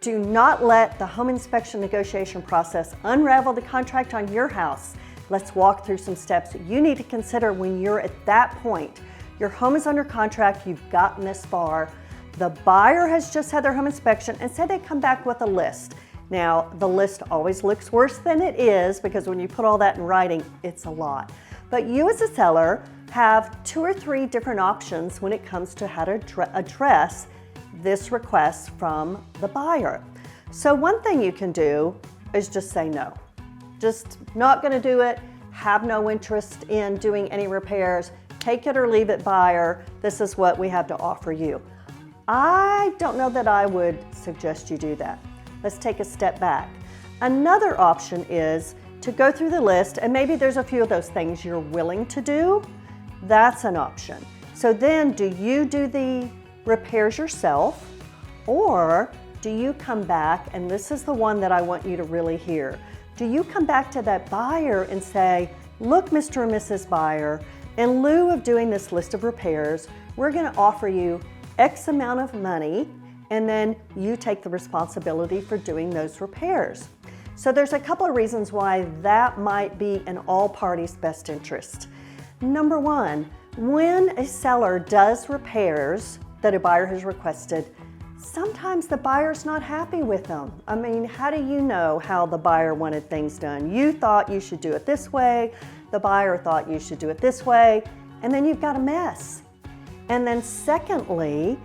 Do not let the home inspection negotiation process unravel the contract on your house. Let's walk through some steps that you need to consider when you're at that point. Your home is under contract, you've gotten this far. The buyer has just had their home inspection and said they come back with a list. Now, the list always looks worse than it is because when you put all that in writing, it's a lot. But you as a seller have 2 or 3 different options when it comes to how to address this request from the buyer. So one thing you can do is just say no. Just not going to do it, have no interest in doing any repairs, take it or leave it, buyer. This is what we have to offer you. I don't know that I would suggest you do that. Let's take a step back. Another option is to go through the list, and maybe there's a few of those things you're willing to do. That's an option. So then do you do the repairs yourself, or do you come back, and this is the one that I want you to really hear, do you come back to that buyer and say, look, Mr. and Mrs. Buyer, in lieu of doing this list of repairs, we're going to offer you X amount of money, and then you take the responsibility for doing those repairs. So there's a couple of reasons why that might be in all parties' best interest. Number one, when a seller does repairs that a buyer has requested, sometimes the buyer's not happy with them. I mean, how do you know how the buyer wanted things done? You thought you should do it this way, the buyer thought you should do it this way, and then you've got a mess. And then secondly,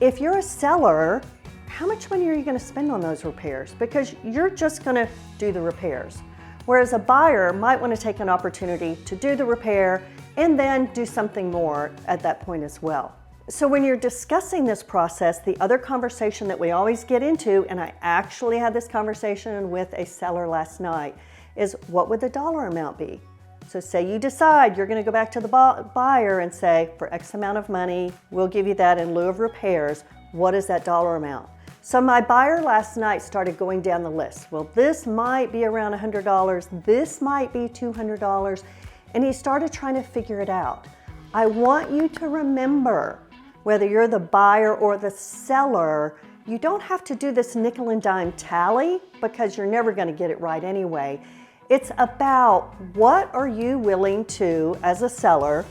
if you're a seller, how much money are you going to spend on those repairs? Because you're just going to do the repairs. Whereas a buyer might want to take an opportunity to do the repair and then do something more at that point as well. So when you're discussing this process, the other conversation that we always get into, and I actually had this conversation with a seller last night, is what would the dollar amount be? So say you decide you're going to go back to the buyer and say, for X amount of money, we'll give you that in lieu of repairs. What is that dollar amount? So my buyer last night started going down the list. Well, this might be around $100, this might be $200, and he started trying to figure it out. I want you to remember, whether you're the buyer or the seller, you don't have to do this nickel and dime tally because you're never going to get it right anyway. It's about what are you willing to, as a seller,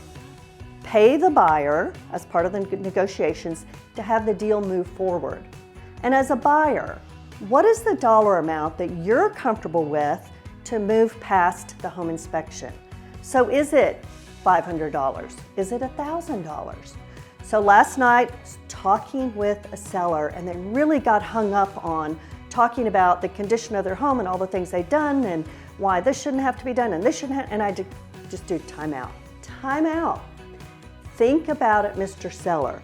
pay the buyer as part of the negotiations to have the deal move forward. And as a buyer, what is the dollar amount that you're comfortable with to move past the home inspection? So is it $500? Is it $1,000? So last night, talking with a seller, and they really got hung up on talking about the condition of their home and all the things they've done and why this shouldn't have to be done and this shouldn't have, and I just do time out. Time out. Think about it, Mr. Seller.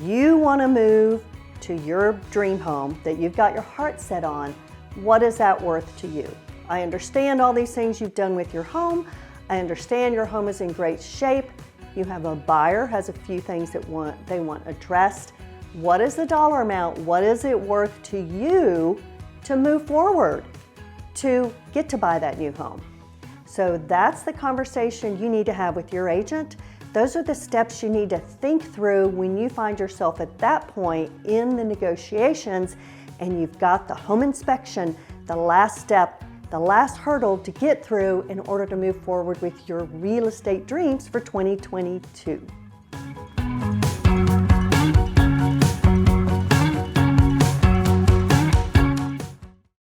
You want to move to your dream home that you've got your heart set on. What is that worth to you? I understand all these things you've done with your home. I understand your home is in great shape. You have a buyer, has a few things that they want addressed. What is the dollar amount? What is it worth to you to move forward, to get to buy that new home? So that's the conversation you need to have with your agent. Those are the steps you need to think through when you find yourself at that point in the negotiations and you've got the home inspection, the last step, the last hurdle to get through in order to move forward with your real estate dreams for 2022.